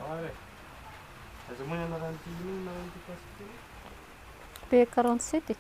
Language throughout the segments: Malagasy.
Olha, mas amanhã não era antigo, não era antigo. P-Current City.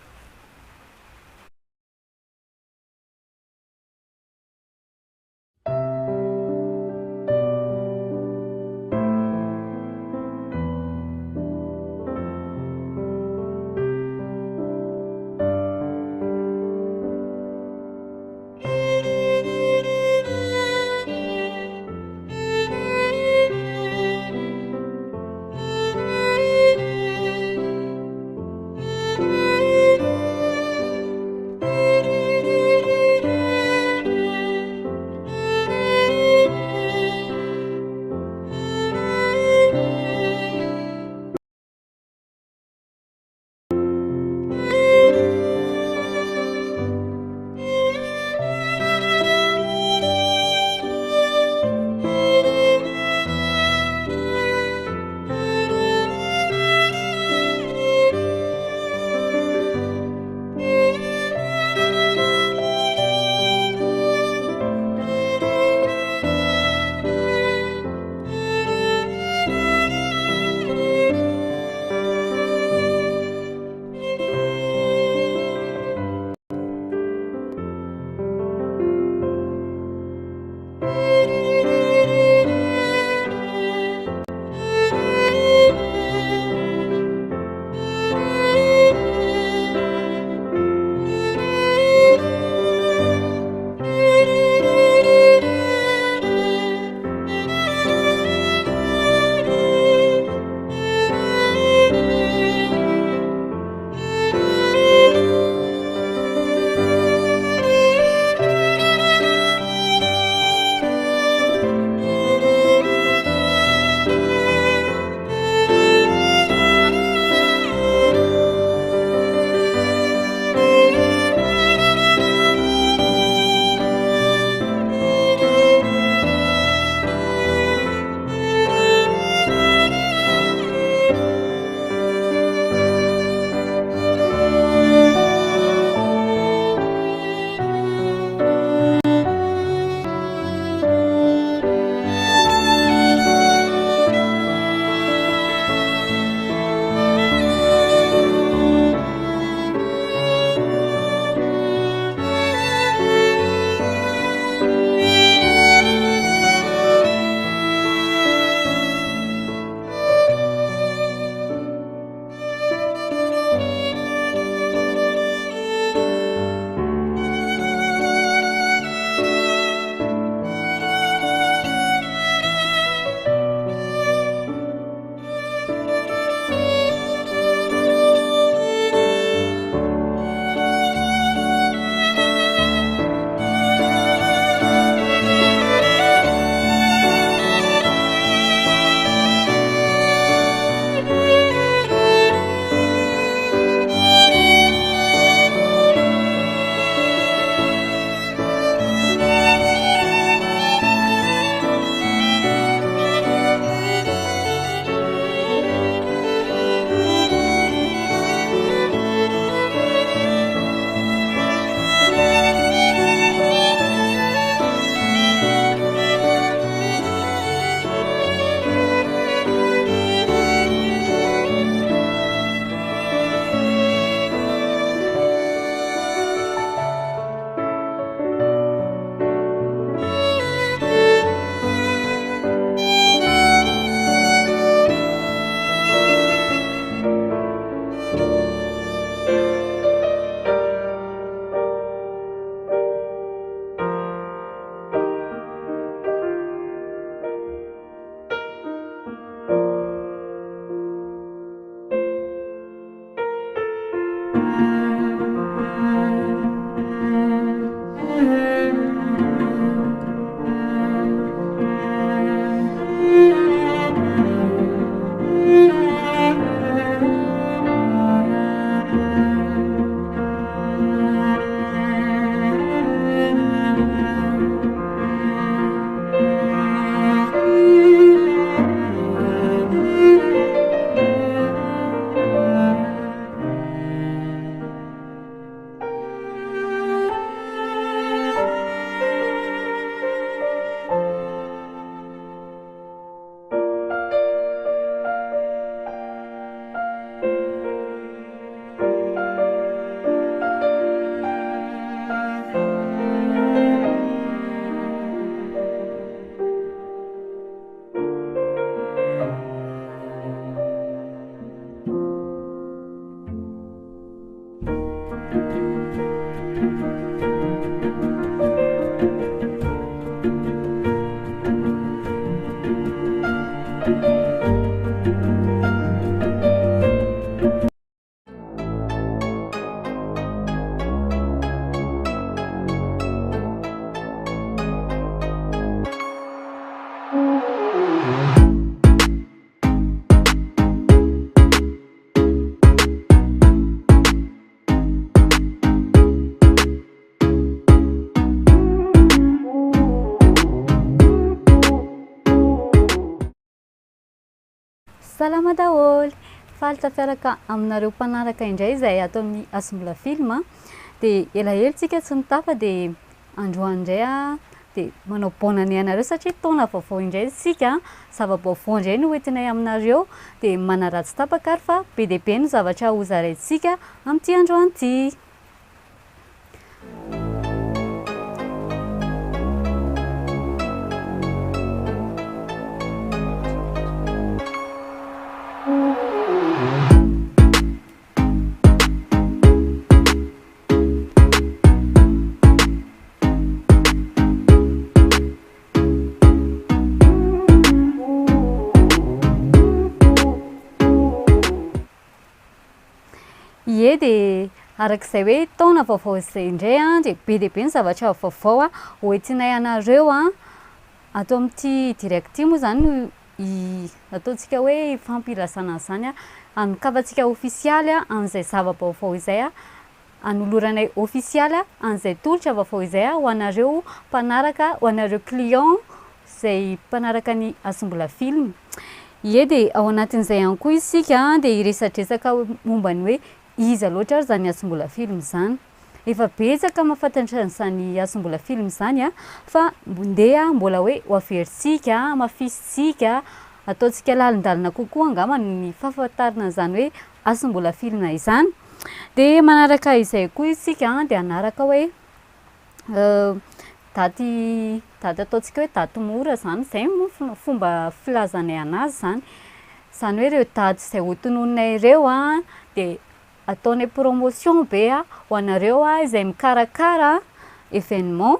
Salama daholo, faly tafiaraka aminareo mpanaraka indray izay ato amin'ny asombola film a. Dia elaela tsika tsy nitapa dia androany indray a dia manao bonne année anareo satria taona vaovao indray isika, zava-baovao indray no entinay aminareo dia manaratsy tapaka ary fa be dia be no zavatra ho zaraintsika amin'ity androany ity. Ie dia arak'izay hoe taona vaovao izay indray a dia be ny zavatra vaovao a hoentinay anareo a ato amin'ity direct ity moa zany no ataontsika hoe fampirazana an'izany a, anokavantsika ofisialy a an'izay zava-baovao izay a, anoloranay ofisialy a an'izay tolotra vaovao izay a ho anareo mpanaraka, ho anareo client izay mpanaraka ny asombola film. Ie dia ao anatin'izay ihany koa isika dia iresadresaka momba ny hoe iza loatra ary zany asombola film zany. Efa betsaka mahafantatra an'izany asombola film zany a, fa ndeha mbola hoe ho averintsika, mafisitsika, ataontsika lalindalina kokoa angamba ny fahafantarana an'izany hoe asombola film izany. Dia manaraka izay koa isika dia anaraka hoe daty ataontsika hoe daty mora zany, izay moa fomba filazanay anazy zany. Izany hoe ireo daty izay hotononay ireo a dia ataonay promotion be a ho anareo a izay mikarakara événement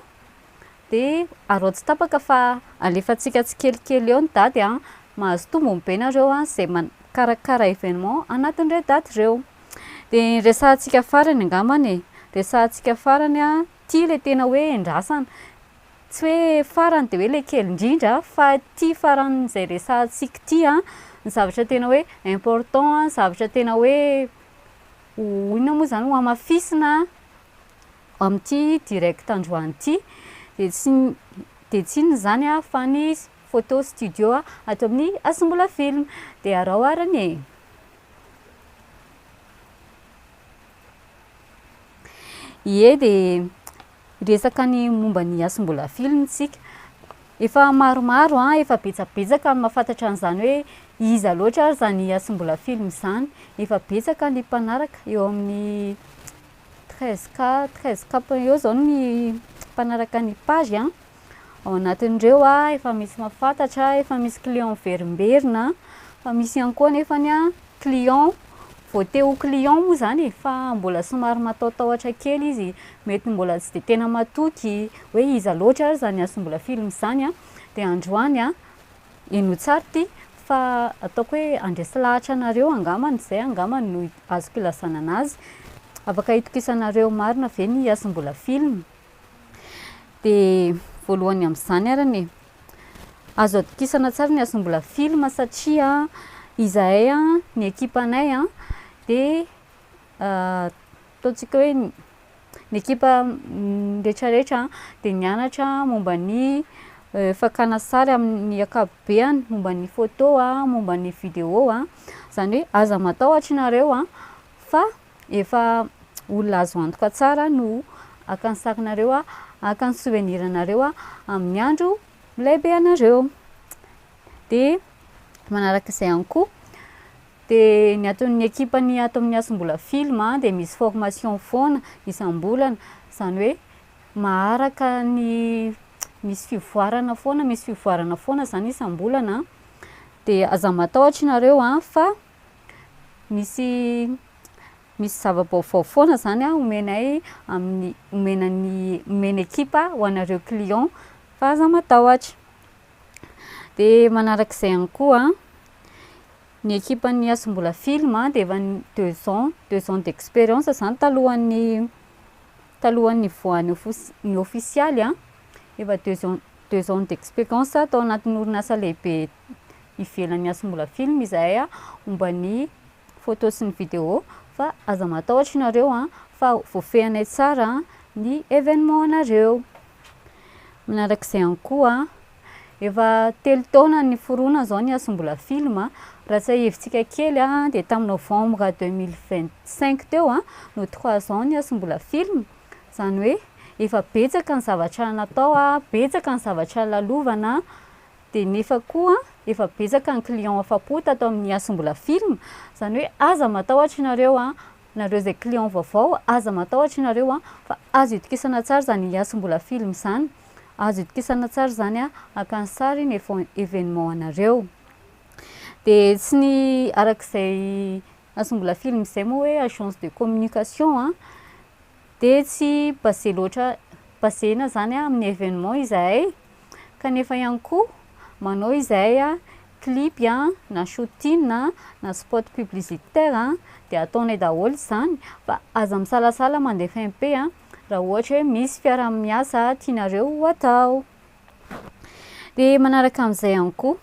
dia arotsy tapaka fa alefantsika tsikelikely eo ny daty a, mahazo tombony be nareo a izay mikarakara événement anatin'ireo daty ireo. Dia resahantsika farany angambany e, resahantsika farany a ty le tena hoe ndrasana, tsy hoe farany dia hoe le kely indrindra fa ty farany izay resahantsika ty a, ny zavatra tena hoe important, zavatra tena hoe inona moa zany ho amafisina amin'ity direct androany ity dia tsy inona zany a fa ny photo studio a ato amin'ny asombola film. Dia arao arany e. Ie dia resaka ny momba ny asombola film tsika, efa maromaro a, efa betsabetsaka ny mahafantatra an'izany hoe iza loatra ary zany asombola film zany. Efa betsaka ny mpanaraka eo amin'ny 13K eo zao ny mpanaraka ny page a. Ao anatin'ireo a efa misy mahafantatra, efa misy client verimberina, fa misy ihany koa nefany a client voate ho client moa zany e, fa mbola somary matahotahotra kely izy, mety mbola tsy dia tena matoky hoe iza loatra ary zany asombola film zany a. Dia androany a eno tsara ty fa ataoko hoe andresy lahatra anareo angambany, izay angambany no azoko ilazana anazy, afaka hitokisanareo marina ve ny asombola film. Dia voalohany amin'izany arany e, azo atokisana tsara ny asombola film satria izahay a ny ekipanay a dia ataontsika hoe ny ekipa rehetrarehetra dia nianatra momba ny fakana sary amin'ny ankapobeny, momba ny photo a, momba ny vidéo a, izany hoe aza matahotra nareo a fa efa olona azo antoka tsara no aka ny sarinareo a, aka ny souvenir anareo a amin'ny andro lehibe anareo. Dia manaraka izay ihany koa dia ny ataon'ny ekipany ato amin'ny asombola film a dia misy formation foana isam-bolana, izany hoe maharaka ny misy fivoarana foana zany isam-bolana. Dia aza matahotra nareo a fa misy zava-baovao foana zany a omenay amin'ny omeny ekipa ho anareo client fa aza matahotra. Dia manaraka izay ihany koa ny ekipan'ny asombola film a dia efa 2 ans d'expérience zany talohan'ny voan'ny ofisialy a, efa 2 ans d'expérience tao anatin'ny orinasa lehibe ivelan'ny asombola film izahay a momba ny photo sy ny vidéo, fa aza matahotra nareo a fa voafehanay tsara ny événement anareo. Manaraka izay ihany koa efa 3 taona ny forona zao ny asombola film a, raha tsahivintsika kely a de tamin'ny novembre 2025 teo a no 3 ans niasam-bola film, zany hoe efa betsaka ny zavatra natao a, betsaka ny zavatra lalovana, de nefa koa efa betsaka ny client afa-po tato amin'ny asam-bola film, zany hoe aza matahotra nareo a, nareo zay client vaovao aza matahotra nareo a, fa azo itokisana tsara zany asam-bola film zany, azo itokisana tsara zany a akany sary ny événement anareo. De tsy ny arak'izay asam-bola film zay moa hoe agence de communication a, de tsy basé loatra baséna zany a amin'ny événement izahay, kanefa ihany koa manao izahay a clip a, na shooting na spot publicitaire de ataonay daholo zany, fa aza misalasala mandefa MP a raha ohatra hoe misy fiara-miasa tianareo ho atao. De manaraka amin'izay ihany koa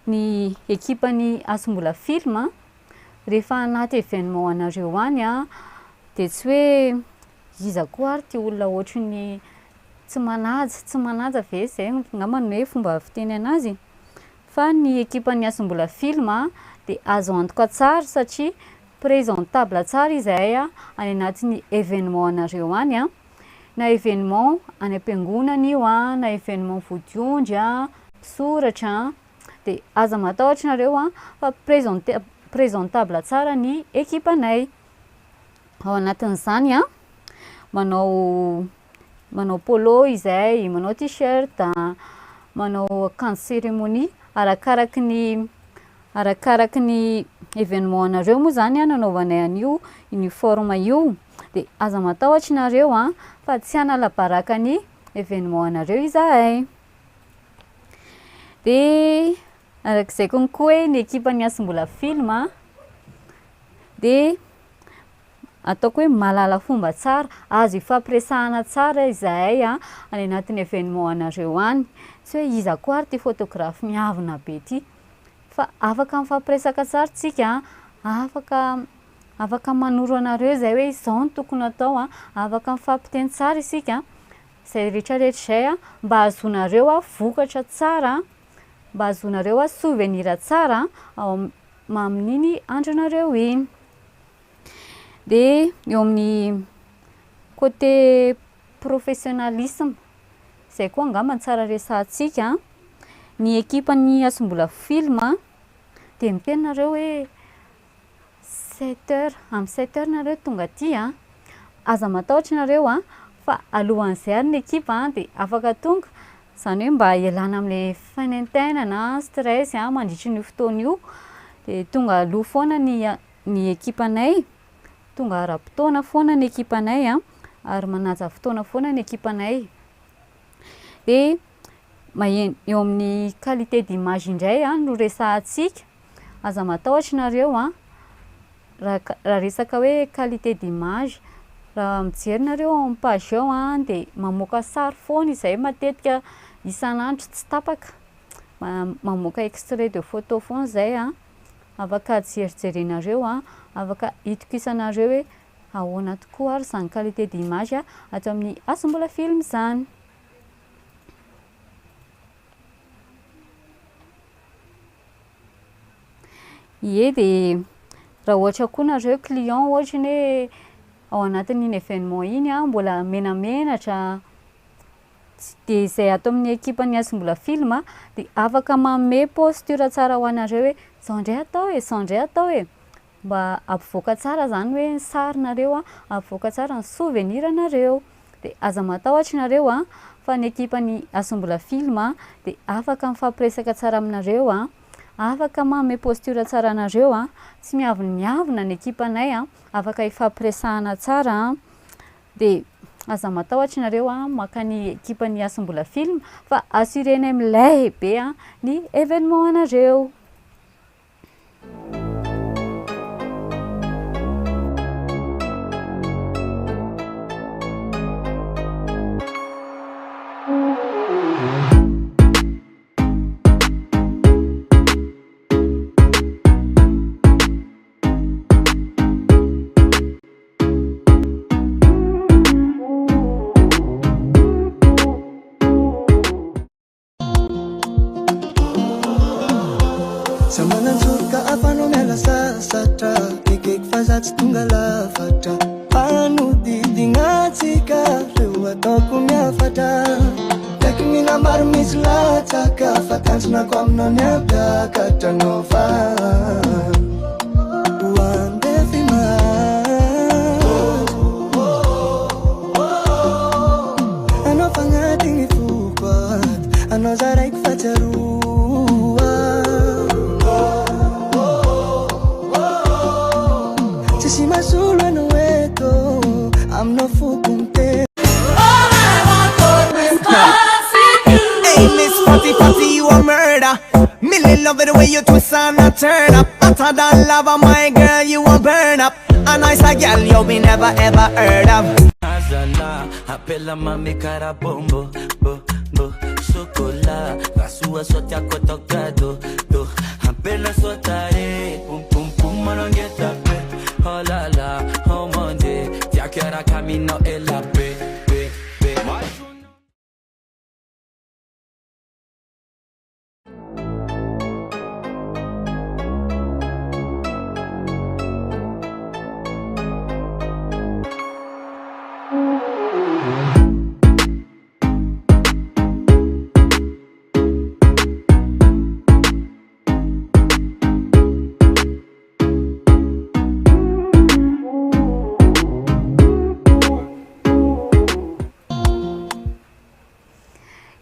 ny ekipan'ny asam-bola film a, rehefa anaty événement anareo any a, de tsy hoe iza koa ary ty olona ohatrany tsy manaja ve zay ngambany hoe fomba fiteny anazy, fa ny ekipan'ny asam-bola film a de azo antoka tsara satria présentable tsara izahay a any anatin'ny événement anareo any a, na événement any am-piangonana io a, na événement vodiondry a, soratra, de aza matahotra nareo a fa présentable tsara ny ekipanay. Ao anatin'izany a manao polo izahay, manao t-shirt, manao akanjo cérémonie arakaraky ny événement anareo moa zany a nanaovanay an'io uniforme io, de aza matahotra nareo a fa tsy hanala baraka ny événement anareo izahay. De arak'izay konko hoe ny ekipan'ny asam-bola film a, de ataoko hoe mahalala fomba tsara, azo ifampiresahana tsara izahay a any anatin'ny événement anareo any, tsy hoe iza koa ary ty photographe miavona be ty, fa afaka mifampiresaka tsara tsika, afaka manoro anareo zay hoe izao no tokony atao a, afaka mifampiteny tsara isika, zay rehetrarehetra zay a mba ahazonareo a vokatra tsara, mba ahazonareo a souvenir tsara amin'iny andronareo iny. De eo amin'ny côté professionnalisme zay koa angamba tsara resahantsika, ny ekipan'ny asam-bola film de miteny nareo hoe 7h, amin'ny 7h nareo tonga aty a, aza matahotra nareo a fa alohan'izay ary ny ekipa de afaka tonga, zany hoe mba ialana amin'le fainentainana, stress mandritry ny fotoana io, de tonga aloha foana ny ekipanay, tonga ara-potoana foana ny ekipanay a, ary manaja fotoana foana ny ekipanay. De eo amin'ny qualité d'image indray no resahantsika, aza matahotra nareo a raha resaka hoe qualité d'image, raha mijery nareo amin'ny page eo de mamoaka sary foana izahay matetika isan'andro tsy tapaka, mamoaka extrait de photo foana zay a, afaka jerijerenareo a, afaka itokisanareo hoe ahoana tokoa ary zany qualité d'image ato amin'ny asam-bola film zany. Ie, de raha ohatra koa nareo client ohatrany hoe ao anatin'iny événement iny mbola menamenatra, de zay ato amin'ny ekipan'ny asam-bola film de afaka manome posture tsara ho anareo hoe zao indray atao e, mba ampivoaka tsara zany hoe ny sarinareo ampivoaka tsara ny souvenir anareo, de aza matahotra nareo fa ny ekipan'ny asam-bola film de afaka mifampiresaka tsara aminareo afaka manome posture tsara anareo tsy miavona ny ekipanay afaka ifampiresahana tsara de aza matahotra nareo maka ny ekipan'ny asam-bola film fa assurenay milay be ny événement anareo. Manansuka afano miala sasatra Kekek fazatsy tonga lafatra Anodidinatsika Reo ataoko miafatra Kaiky minambaro misy latsaka Fatanjonako aminao niapiakatra Nao fa Hoandefima Anao fagnatigny fokoat Anao zaraiky fatsiaroa Si masulu ano eto I'm no fukunte Hey Miss Fatty Fatty, you a murder. Millie love it the way you twist and a turn up. Hotter than lava, my girl, you a burn up. A nice a girl you be never ever heard of. Azala, apela mami cara bombo, bo, bo, chocolat. La sua só te acotocado, do. Apela só tare, pum pum pum, manangueta pe. Oh la la, oh Monday, ya que ahora camino en la pe, pe, pe.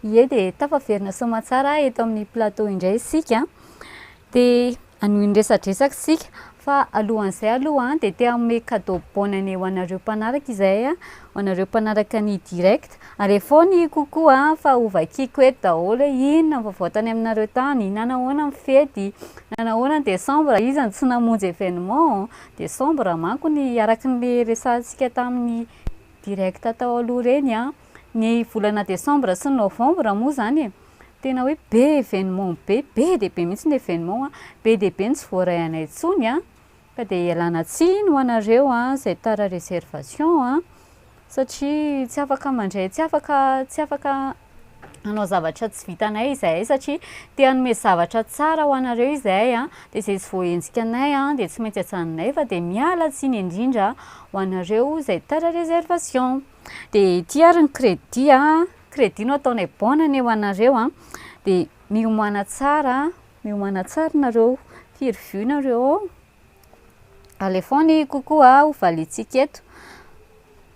Ie dia tafaverina soamantsara eto amin'ny plateau indray isika dia anohin-dresadresaka isika fa alohan'izay aloha dia te hanome cadeau bonne ho anareo mpanaraka izay ho anareo mpanaraka ny direct ary efaony kokoa fa ovakiko eto daholo inona vaovao tany aminareo tany na nahoana amin'ny fety na nahoana ny décembre izy tsy namonjy événement décembre manko ny araky ny resantsika tamin'ny direct tao aloha reny ny volana décembre sy novembre moa zany tena hoe be événement be dia be mihitsy ny événement be dia be tsy voaray anay intsony ka dia ialana tsiny ho anareo zay tara réservation satria tsy afaka mandray tsy afaka anao zavatra tsy vitanay izahay satria te hanome zavatra tsara ho anareo izahay dia zay tsy voahenjika anay dia tsy maintsy atsaninay fa dia miala tsiny indrindra ho anareo zay tara réservation dia ity ary ny crédit no ataonay bonne ho anareo dia miomana tsara nareo firy nareo alefony kokoa ho valitsika eto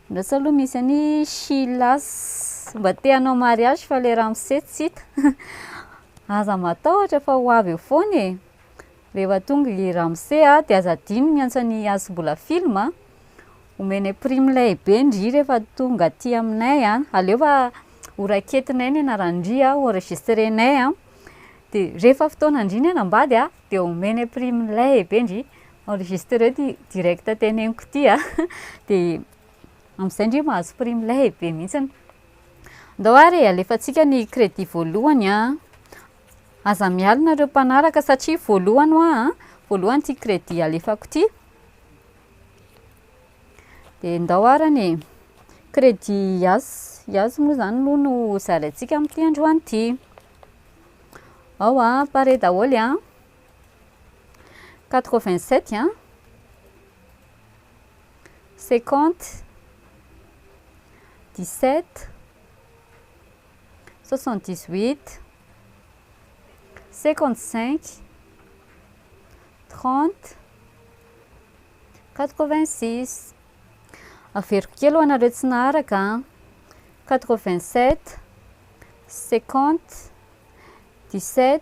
ndratsy aloha misy any chilas mba te hanao mariage fa le ramose tsy hita aza matahotra fa ho avy eo foany rehefa tonga i ramose dia aza diny miantso ny azombola film omenay prime lehibe indry rehefa tonga aty aminay aleo fa horaketinay ny anarandry enregistrenay dia rehefa fotoana indriny anambady dia omenay prime lehibe indry enregistré direct teneniko ty dia amin'izay indry mahazo prime lehibe mihitsy ndao ary alefatsika ny crédit voalohany aza mialinareo mpanaraka satria voalohany ty crédit alefako ty dia ndao arany crédit yazy moa zany aloha no zaraintsika amin'ity androany ty ao pare daholo 87 50 17 78 55 30 86 averiko kely ho anareo tsy naharaka 87 50 17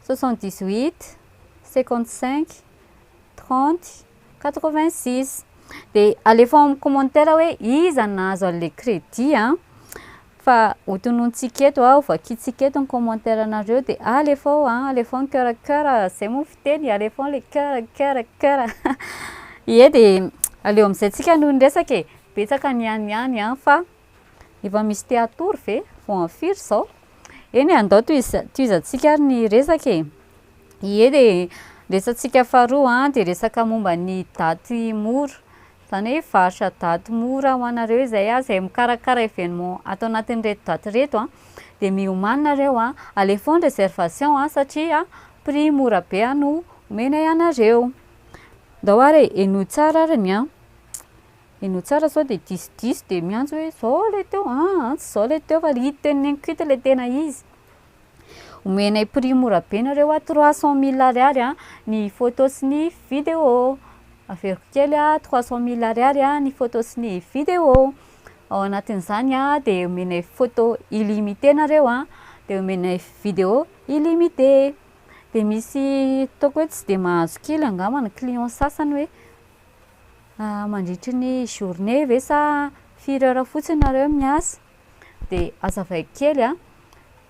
78 55 30 86 dia alefa amin'ny commentaire hoe iza nahazo an'le crédit fa hotonontsika eto ovakitsika eto ny commentaire anareo dia alefa ny cœur zay moa fiteny alefa le cœur ie dia aleo amin'izay tsika noho ny resaka betsaka niany fa efa misy teatory ve vao afiry zao eny andao toizantsika ary ny resaka ie dia resantsika faharoa dia resaka momba ny daty mora zany hoe varotra daty mora ho anareo izay zay mikarakara événement atao anatin'ny reto daty reto dia miomaninareo alefa ny réservation satria prix mora be no omenay anareo. Da oare eno tsara arany a, eno tsara sao de diso de miantso hoe zao le teo tsy zao le teo fa hita teny kito le tena izy. Omenay prix mora be nareo a 300 000 ariary a ny photo sy ny vidéo. Averiko kely a 300 000 ariary a ny photo sy ny vidéo. Ao anatin'izany a de omenay photo illimité nareo a, de omenay vidéo illimité. De misy ataoko hoe tsy de mahazo kely angamba ny client sasany hoe mandritry ny journée ve sa 4 heures fotsiny nareo miasa. De azavaiko kely a,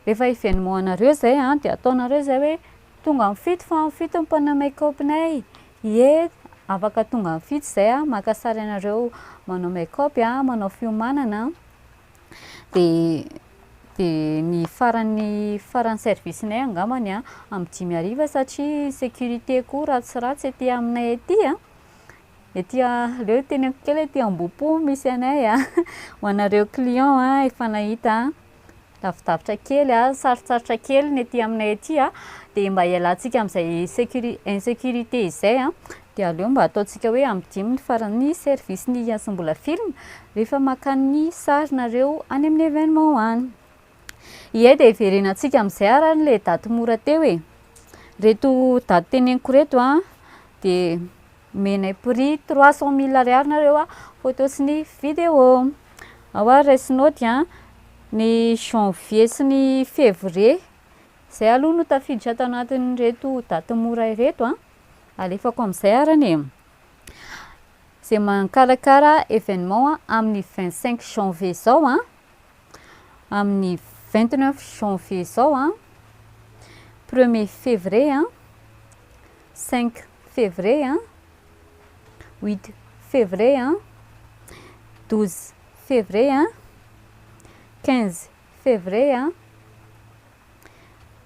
rehefa événement anareo zay a de ataonareo zay hoe tonga mifito fa mifito ny mpanao make-upnay. Ie, afaka tonga mifito zay a, maka sary anareo manao make-up a, manao fiomanana. De ny farany service-nay angambany a amy 5 hariva satria sécurité koa ratsiratsy ety aminay ety a. Ety leo teneniko kely ety Ambohipo misy anay a. Ho anareo client a efa nahita lavidavitra kely a, sarotsarotra kely ny ety aminay ety a, de mba hialantsika am'izay insécurité izay a, de aleo mba ataontsika hoe amy 5 ny farany service ny iasam-bola film rehefa makany sary nareo any amin'ny événement any. Ie, de iverenantsika am'izay arany le daty mora teo e. Reto daty teneniko reto a de omenay prix 300 000 ariary nareo a photo sy ny vidéo. Ao raisinao dia ny janvier sy ny février zay aloha no tafiditra ato anatin' reto daty mora reto a. Alefako am'izay arany e. Zay mankarakara événement amin'ny 25 janvier zao a, amin'ny 29 janvier zao a, 1er février, 5 février, 8 février, 12 février, 15 février,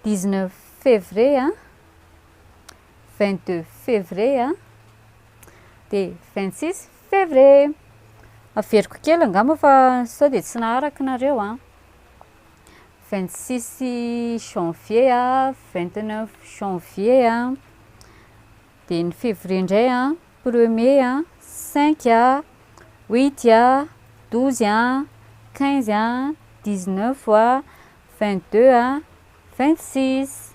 19 février, 22 février, de 26 février. Averiko kely angamba fa sao de tsy naharaky nareo a. 26 janvier a, 29 janvier a, de ny février indray a, 1er a, 5 a, 8 a, 12 a, 15 a, 19 a, 22 a, 26.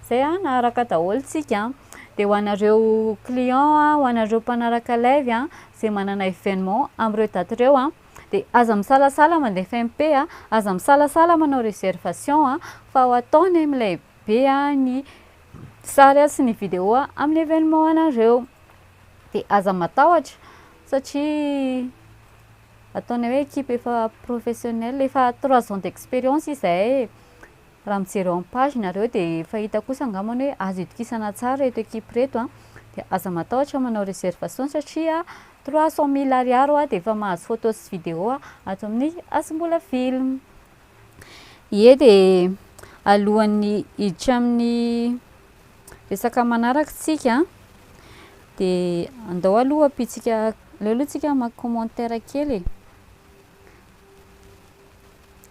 Zay a naharaka daholo tsika. De ho anareo client a, ho anareo mpanaraka live a, zay manana événement am'ireo daty reo a, de aza misalasala mandefa MP a, aza misalasala manao réservation a, fa ho ataony am'ilay be a ny sary sy ny vidéo a amin'ny événement anareo. De aza matahotra satria ataony hoe équipe efa professionnel, efa 3 ans d'expérience izay. Raha mijery eo amin'ny page nareo de fahita kosa angambany hoe azo itokisana tsara reto équipe reto a. De aza matahotra manao réservation satria 300 000 ariary a de efa mahazo photo sy vidéo a ato amin'ny asam-bola film. Ie, de alohan'ny hiditra amin'ny resaka manaraky tsika de andao aloha apitsika leo aloha tsika maka commentaire kely e.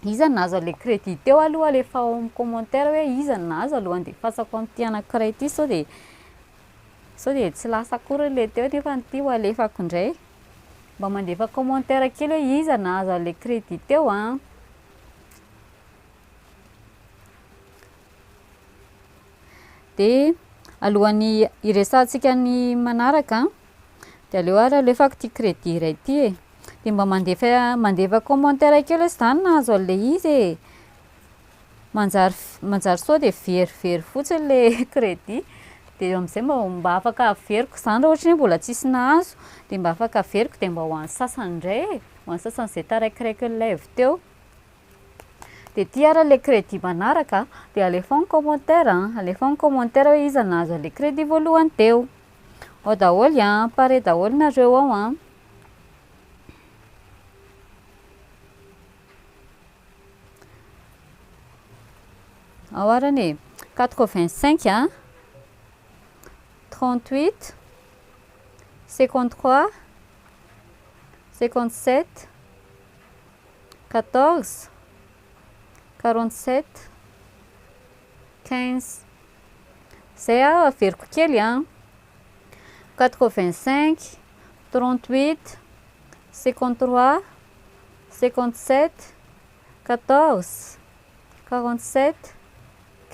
Iza nahazo le crédit teo aloha lefa ao amin'ny commentaire hoe iza nahazo alohan'ny de fasako am'ty anankiray ity sao de tsy lasa akory le teo nefa ny ty ho alefako indray. Mba mandefa commentaire kely hoe iza nahazo le crédit teo a. De alohan'ny iresantsika ny manaraka de aleo ary alefako ty crédit iray ty e. De mba mandefa commentaire kely hoe zany nahazo le izy e. Manjary sao de verivery fotsiny le crédit. De am'izay mba afaka averiko zany raha ohatra hoe mbola tsisy nahazo de mba afaka averiko de mba ho an'ny sasany indray e, ho an'ny sasany zay taraikiraiky live teo. De ty ara le crédit manaraka de alefa amin'ny commentaire hoe iza nahazo le crédit voalohany teo. Ao daholo a, pare daholo nareo ao a. Ao arany 85 a, 38, 53, 57, 14, 47, 15, zay averiko kely 85 38 53 57 14 47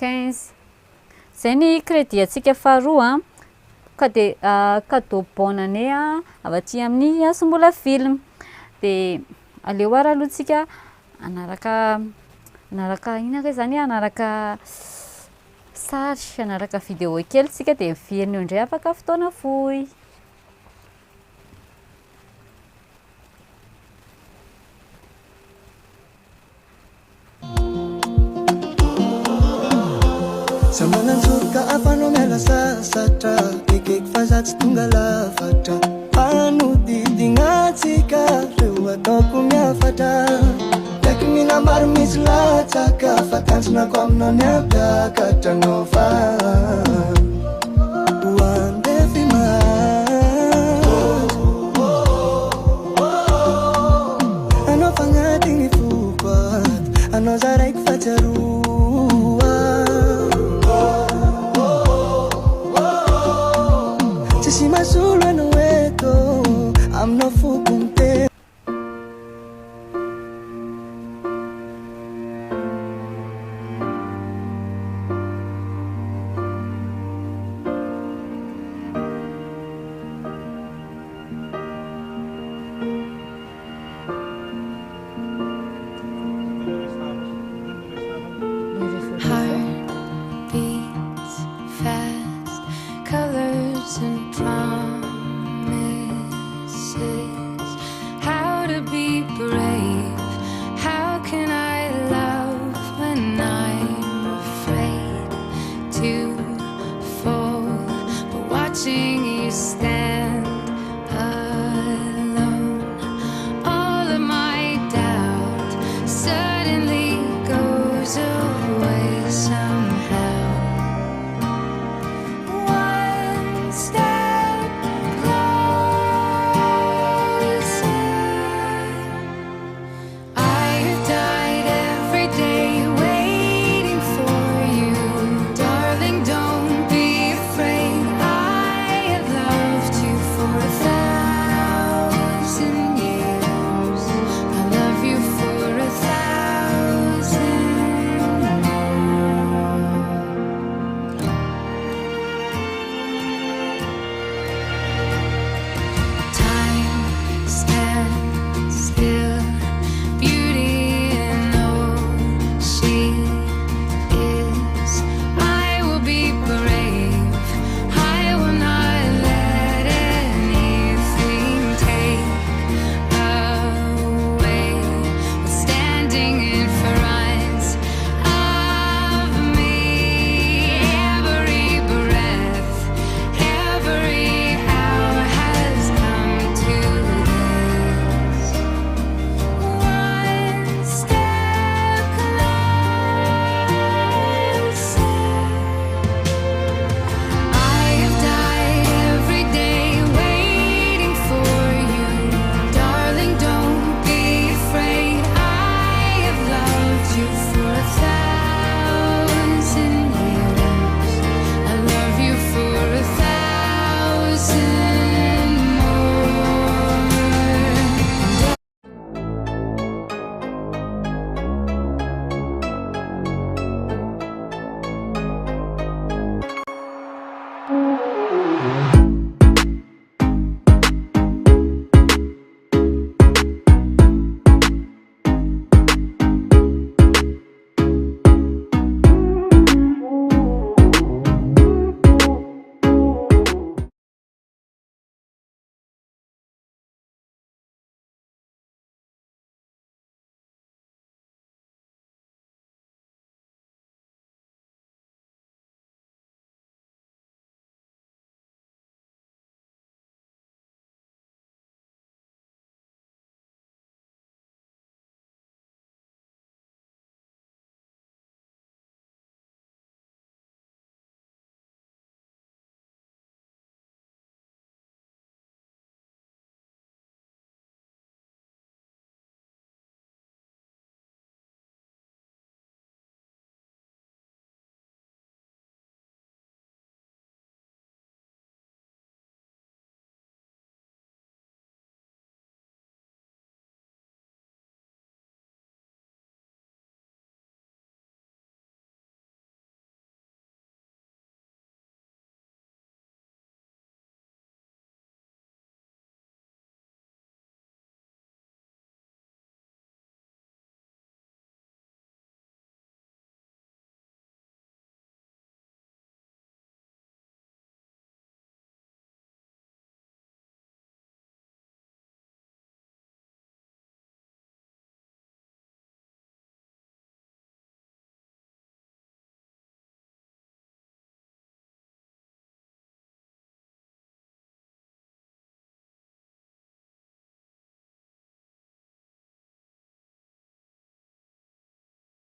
15 zay ny crédit atsika faharoa ka de cadeau bonne année avy aty amin'ny Asombola film de aleo ara aloha tsika anaraka ina ke zany anaraka sary anaraka vidéo kely tsika de miverina eo ndray afaka fotoana fohy. Zamananjoka afanao miala sasatra ekeko fa za tsy tonga lafatra anodidinatsika reo ataoko miafatra ndraiky minambary misy latsaka fa tanjonako aminao ny abiakatranao fa hoandefima anao fagnatigny foko ato anao za raiky fatsiaroa si masolo anao eto aminao foko mte Heart beats fast, colors and promises.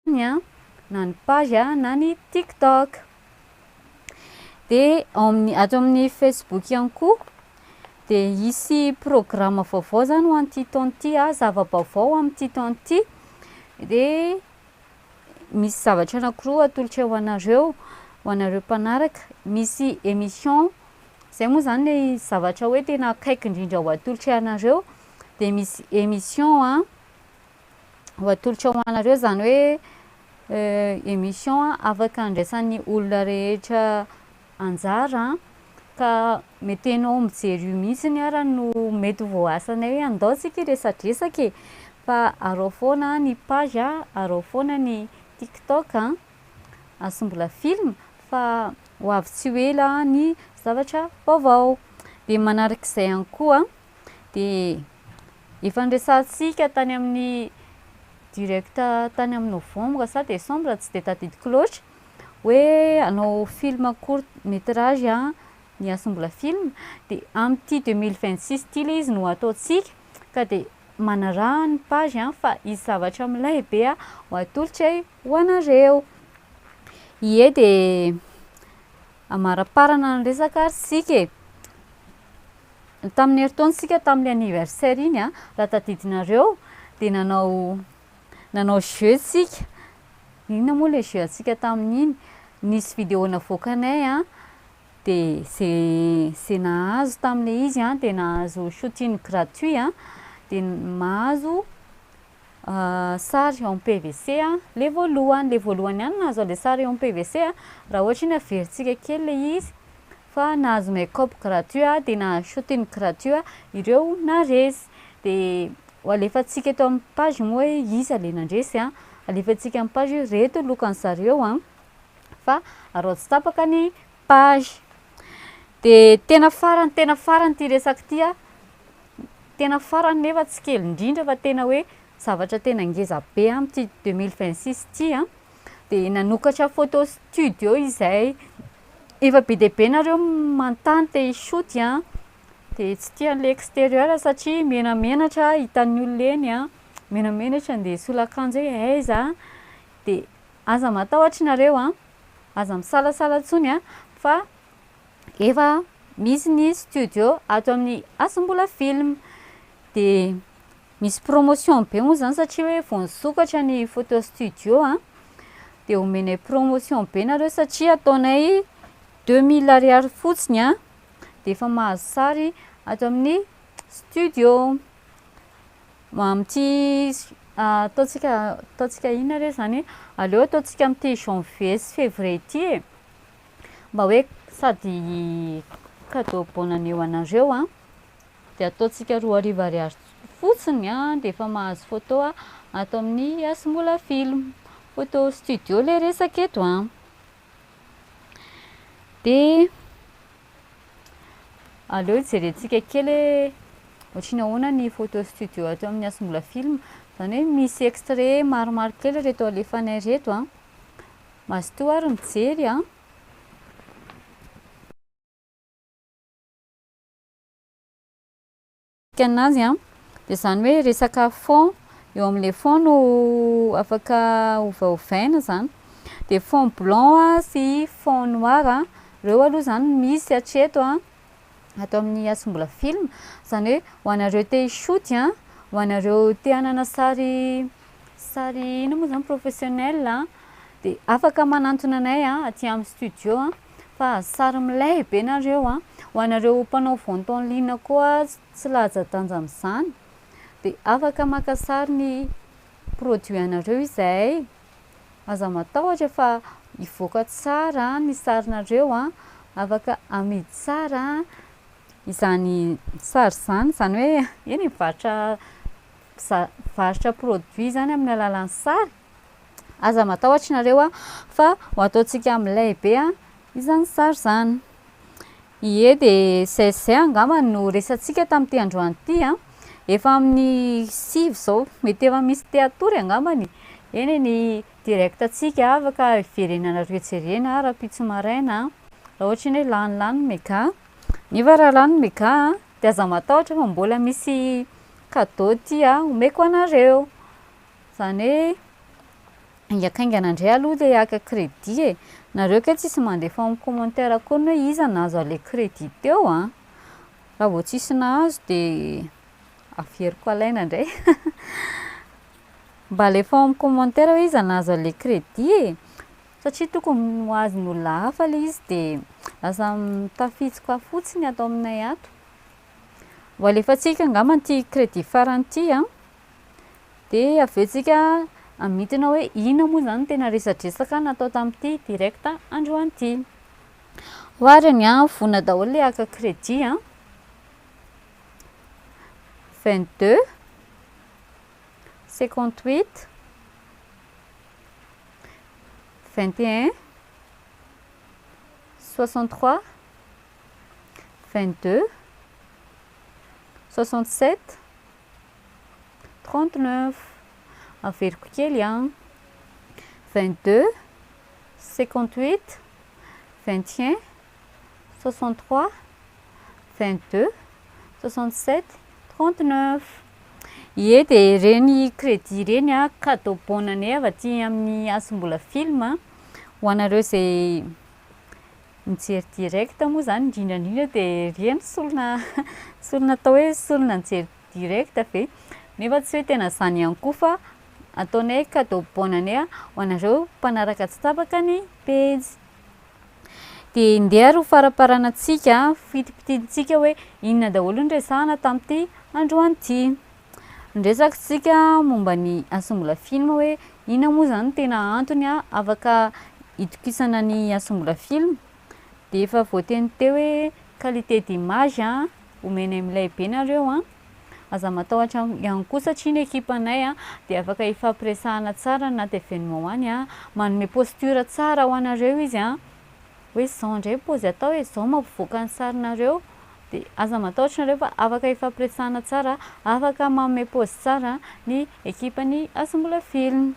a na ny page a na ny TikTok. De ato amin'ny Facebook ihany koa de hisy programme vaovao zany ho an'ty taona ty a, zava-baovao amin'ty taona ty, de misy zavatra anankiroa atolotra ho anareo mpanaraka. Misy émission, zay moa zany le zavatra hoe tena akaiky indrindra ho atolotra anareo, de misy émission a ho atolotra ho anareo zany hoe émission afaka andraisan'ny olona rehetra anjara ka mety anao mijery io mihitsiny ara no mety voasanay hoe andao tsika resadresaky, fa arao foana ny page a, arao foana ny TikTok a, asombola film fa ho avy tsy ho ela ny zavatra vaovao. De manarak'izay ihany koa de efa nresantsika tany amin'ny direct tany amin'ny novembre sa décembre tsy de tadidiko loatra hoe hanao film court métrage a, ny asombola film, de amin'ty 2026 ty le izy no ataotsika ka de manaraha ny page a fa izy zavatra milay be a ho atolotra ho anareo. Ie de amaraparana ny resaka sika tamin'ny heritaontsika tamin'ny anniversaire iny a, raha tadidinareo de nanao jeu tsika, inona moa le jeu atsika tamin'iny, nisy vidéo navoakanay a, de ze nahazo tamin'le izy a de nahazo shooting gratuit a, de mahazo sary en PVC a, le voalohany ihany nahazo le sary en PVC a, raha ohatra ny averintsika kely le izy, fa nahazo make-up gratuit a, de nahazo shooting gratuit a, ireo naresy. De ho alefatsika eto amin'ny page moa hoe iza le nandresy a, alefatsika amin'ny page reto lokan'zareo a, fa arao tsy tapaka ny page. De tena farany ty resaky ty a, tena farany nefa tsy kely indrindra fa tena hoe zavatra tena ngeza be amin'ty 2026 ty a, de nanokatra photo studio izay efa be de be nareo mantany te hishoot a, de tsy tia an'le extérieur satria menamenatra hitan'ny olona eny a, menamenatra andeha sola akanjo hoe aiza, de aza matahotra nareo a, aza misalasala ntsony a, fa efa misy ny studio ato amin'ny asombola film. De misy promotion be moa zany satria hoe vao nisokatra ny photo studio a, de omenay promotion be nareo satria ataonay 2000 ariary fotsiny a, de efa mahazo sary ato amin'ny studio. Amin'ty ataotsika inona re zany, aleo ataotsika amin'ty janvier sy février ty e, mba hoe sady cadeau bonne année ho anareo a, de ataotsika 2000 ariary fotsiny a, de efa mahazo photo a ato amin'ny asombola film, photo studio le resaka eto a. De aleo jerentsika kely ohatriny ahoana ny photo studio ato amin'ny asombola film, zany hoe misy extrait maromaro kely reto alefanay reto a, mazotoa ary mijery a. Anazy a, de zany hoe resaka fond, eo amin'le fond no afaka ovaovaina zany, de fond blanc a sy fond noir a, reo aloha zany misy hatreto a ato amin'ny asombola film, zany hoe ho anareo te hishoot a, ho anareo te hanana sary ina moa zany professionnel a, de afaka manantona anay a aty amin'ny studio a, fa sary milay be nareo a. Ho anareo mpanao vente en ligne koa tsy laza-danja amin'izany, de afaka maka sary ny produit anareo izay, aza matahotra fa hivoaka tsara ny sarinareo a, afaka amidy tsara izany sary zany, zany hoe eny varotra produit zany amin'ny alalan'ny sary, aza matahotra nareo a fa ho ataotsika amilay be a izany sary zany. Ie de zay angamba no resantsika tamin'ty androany ty a, efa amin'ny sivy zao, mety efa misy te atory angambany, eny ny direct atsika afaka iverenanareo jerena raha-pitso maraina, raha ohatra ny hoe lany mega, nefa raha lany mega de aza matahotra fa mbola misy cadeau ty a omeko anareo, zany hoe ingakainganandray aloha de aka crédit e, nareo ke tsisy mandefa amin'ny commentaire koa hoe iza nahazo ale crédit teo a, raha vao tsisy nahazo de aferiko alaina ndray mba alefa amin'ny commentaire hoe iza nahazo ale crédit e, satria tokony ho azon'olona hafa le izy de lasa tafitsika fotsiny atao aminay ato. Mba alefatsika angamba ty crédit farany ty a, de avetsika amitina hoe ina moa zany tena resadresaka natao tamin'ity direct androany ty. Ohariny a vona daholo le aka crédit a: 22 58 21 63 22 67 39. Averiko kely a: 22 58 21 63 22 67 39. Ie de reny crédit reny a cadeau bonanay avy aty amin'ny Asombola Film ho anareo zay mijery direct moa zany indrindrandrindra de reny solona solona atao hoe solona mijery direct ve nefa tsy hoe tena zany ihany koa fa ataonay cadeau bonanay ho anareo mpanaraka tsy tapaka ny page. De indeha ro faraparanantsika fitipitidintsika hoe inona daholo ny resahana tamin'ity androany ty. Ndresakitsika momba ny Asombola Film hoe inona moa zany tena antony a afaka itokisana ny Asombola Film, de efa voateny teo hoe qualité d'image a omeny amin'ilay be nareo a, aza matahotra ihany koa satria ny ekipanay a de afaka ifampiresahana tsara na de événement any a, manome posture tsara ho anareo izy a, hoe zao indray pôzy atao hoe zao mampivoaka ny sarinareo, de aza matahotra nareo fa afaka ifampiresahana tsara, afaka manome pôzy tsara ny ekipany Asombola Film.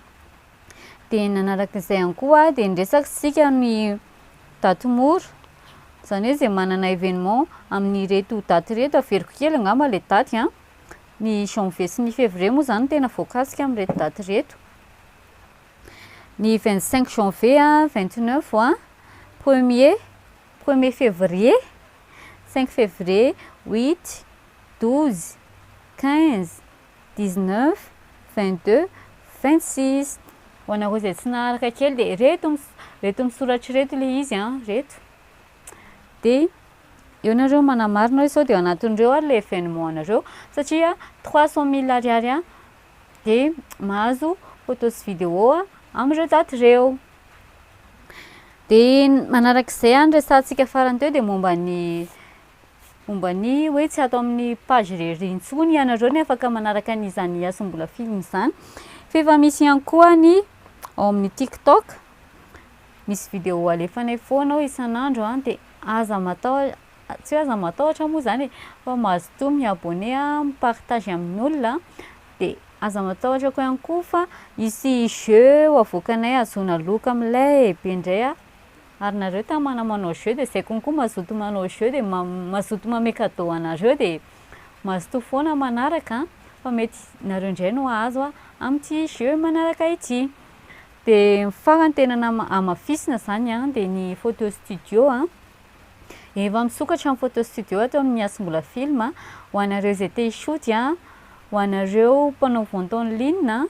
De nanaraka izay ihany koa de ndresakitsika ny daty mora, zany hoe zay manana événement amin'ny reto daty reto, averiko kely angamba le daty a: ny janvier sy ny février moa zany tena voakasika amin'reto daty reto: ny 25 janvier a, 29 a, 1er février, 5 février, 8, 12, 15, 19, 22, 26. Ho anareo zay tsy naharaka kely de reto misoratry reto le izy a, reto. De eo nareo manamarina hoe sao de anatin'ireo ary le événement anareo satria 300 000 ariary a de mahazo photo sy vidéo a amin'ireo daty reo. De manarak'izay a resantsika farany teo de momba ny hoe tsy atao amin'ny page rery intsony ianareo ny afaka manaraka an'izany Asombola Film zany, fa efa misy ihany koa ny ao amin'ny TikTok, misy vidéo alefanay foana ao isan'andro a, de aza matahotra, tsy hoe aza matahotra moa zany e, fa mahazo toa miabone a, mipartage amin'olona, de aza matahotra koa ihany koa fa isy jeu avoakanay azona loka amin'ilay be indray a, ary nareo ta manao jeu de zay konko mazoto manao jeu de mazoto manome cadeau anareo de mazoto foana manaraka, fa mety nareo indray no ahazo a amin'ity jeu manaraka ity. De farany tena amafisina zany a de ny photo studio a, efa misokatra amin'ny photo studio atao amin'ny Asombola Film a, ho anareo zay te hishoot a, ho anareo mpanao vente en ligne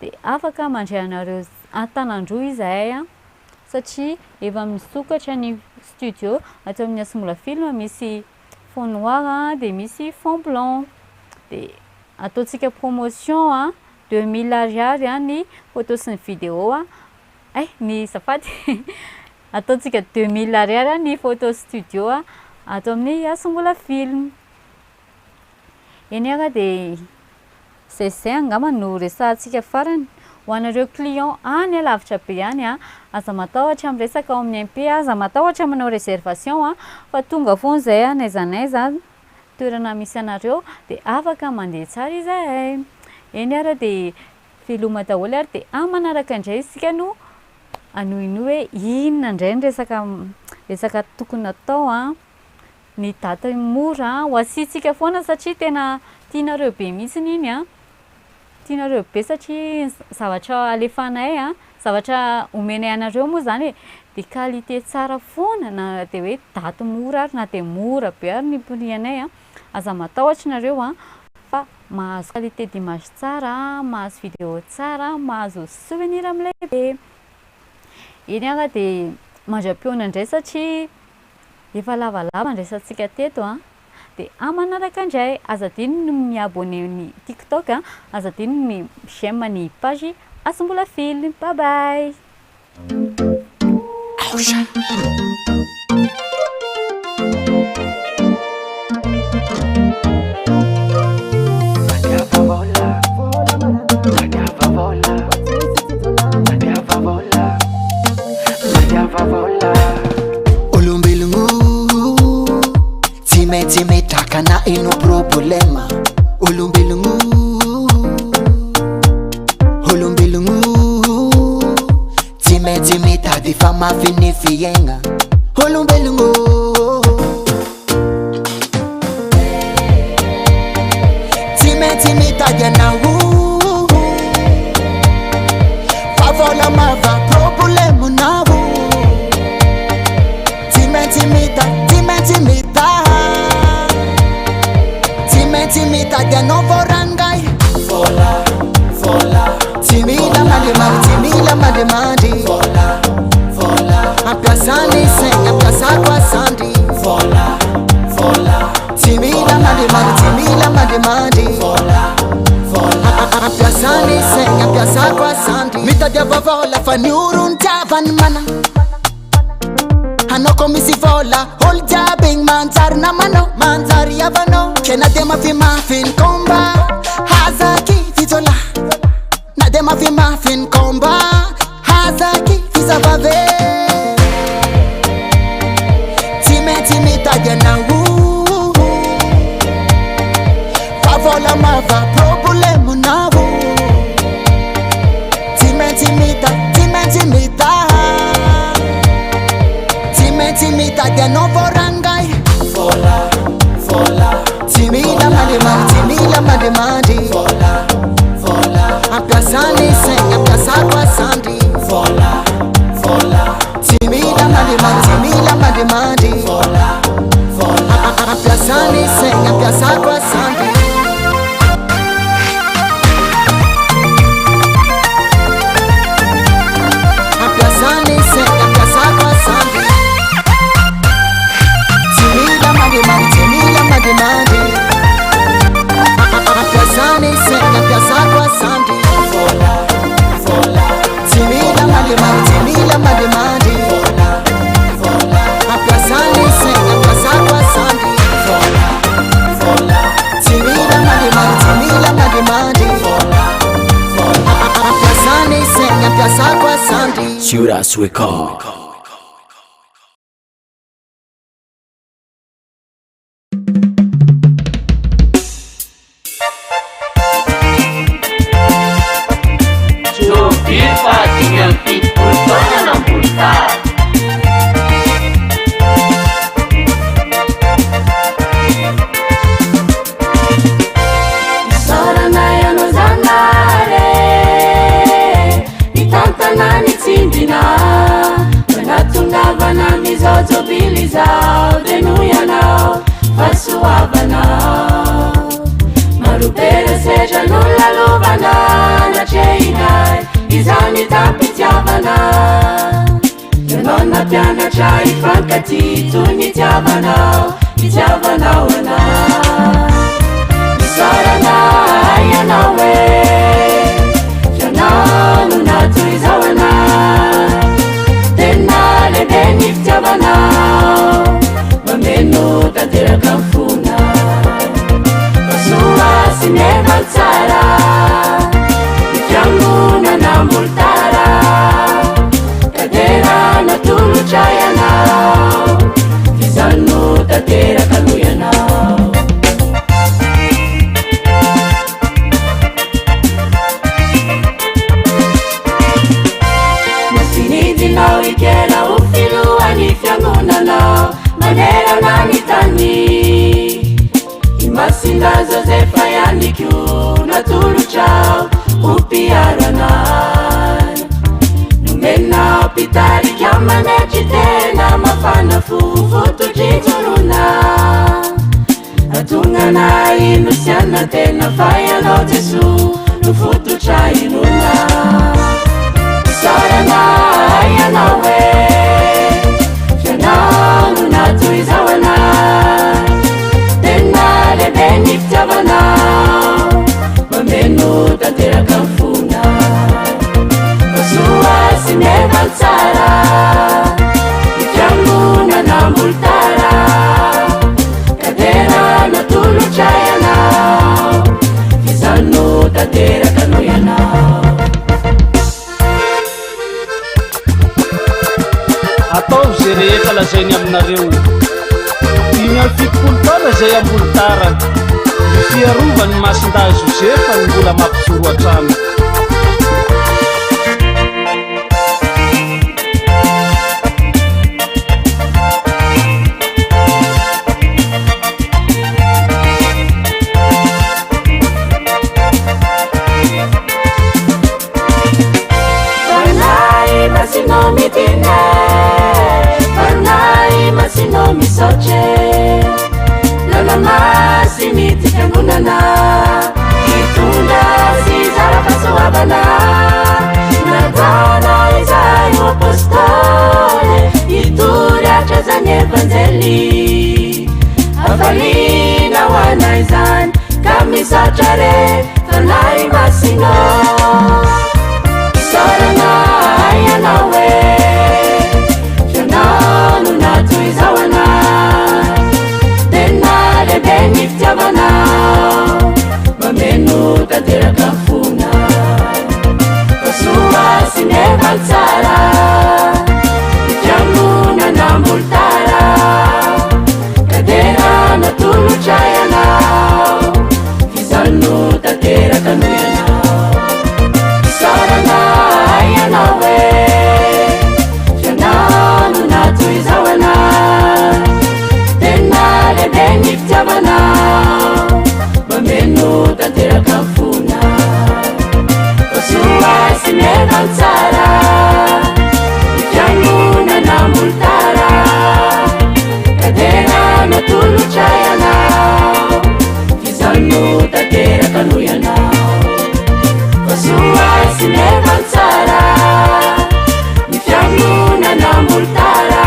de afaka mandray anareo an-tanandroy izahay a, satria efa misokatra ny studio atao amin'ny Asombola Film, misy fond noir a, de misy fond blanc, de ataontsika promotion a 2000 ariary a ny photo sy ny vidéo a, ny zafady ataontsika 2000 ariary a ny photo studio a atao amin'ny Asombola Film. Eny ara de zay angamba no resantsika farany. Ho anareo client any alavitra be any a, aza matahotra miresaka ao amin'ny MP, aza matahotra manao réservation a, fa tonga foana zay a naizanaiza toerana misy anareo de afaka mandeha tsara izahay. Eny ara de veloma daholo ary de manaraka indray isika no anohinoy hoe inona indray ny resaka tokony atao a, ny daty mora ho asitsika foana satria tena tianareo be mihitsy iny a, tianareo be satria zavatra alefanay a zavatra omeny anareo moa zany de qualité tsara foana na de hoe daty mora ary na de mora be ary ny prix-anay aza matahotra nareo fa mahazo qualité d'image tsara, mahazo vidéo tsara, mahazo souvenir am'ilay be. Iny aga de mandra-piona indray satria efa lavalava ndraisantsika teto de amanaraka indray aza dino miabonné ny TikTok aza dino ny j'aime ny page Assembola Film. Bye bye. Time takana ino problema olombelongo time tadi fa mafini fienga olombelongo time tagena favola mava problema navu time Timita de novo rangai Fola Timila mademadi Fola Apiasani sen apiasa kwa sandi Fola Timila mademadi Fola Apiasani sen apiasa kwa sandi Mita de vola fanyurun tavan mana Hanoko misi vola hol jabbing manzar na mano manzar yavano kena dema fi mafin komba hazaki fitola na dema fi mafin komba hazaki fisabave time tagena favola mava problemu navu time Timita de novo rangai Fola Timila mademadi Fola Apiasani sen apiasa kwa sandi Fola Timila mademadi Fola Apiasani sen apiasa kwa sandi Apiasani sen apiasa kwa sandi Timila mademadi Apiasani sen apiasa kwa sandi Fola Timila mademadi Apiasani sen apiasa kwa sandi Fola Timila mademadi Apiasani sen apiasa kwa sandi Judas Record. Marupere seja nulla luvana na ceinai izani tapitiavana io nonna piana c'hai fancati tu iniziavana wana mi sarana yana we jananu natu izawana tenale beniftiavana mamenu tantera kamfuna sinema tsara ifianguna na multara kadera na tulu chayana vizanu tatera kanuyana musinidi na ikera ufilu anifianguna na manera nanitani Masinda Josefa yandikiu na tulu chao upiarana mapitarika manatry tena mafana fototritsorona atongana inosiana tena fa ianao Jeso no fototra inona sarana ianao fianao no natoizahona tena lehibe ny fitiavanao mameno tanteraka mifona masoa sy meva tsara ny fiangonana moltara kadera natolotra ianao izano tanteraka anao ianao atao zay rehetra lazainy aminareo iny amin'ny fitopolotana zay ambolotara ny fiarovany masinda Josefa ny mbola mampijoro atrano misoche lala masi miti kangunana itunda sizara pasoabana natana izai apostole ituria chazani evangeli afalina wana izan kamisachare tanai masino sarana ayanawe fianano natoizawana lehibe fitiavanao mameno tanteraka mifona masoa sy meva tsara ny fiangonana moltara kadera natolotra ianao fizano tanteraka anao ianao sarana ianao fianano natoizahoana tena lehibe ny fitiavanao mameno tanteraka mifona masoa sy meva tsara ny fiangonana moltara kadera natolotra ianao fizano tanteraka anao ianao masoa sy meva tsara ny fiangonana moltara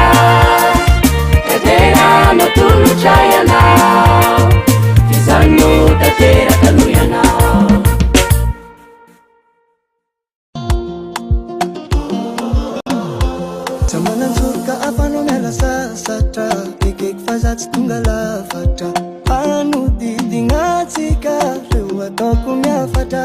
kadera natolotra ianao fizano tanteraka anao ianao zamananjoroka afanao miala sasatra kekeky fa za tsy tonga lafatra anodidinatsika reo ataoko miafatra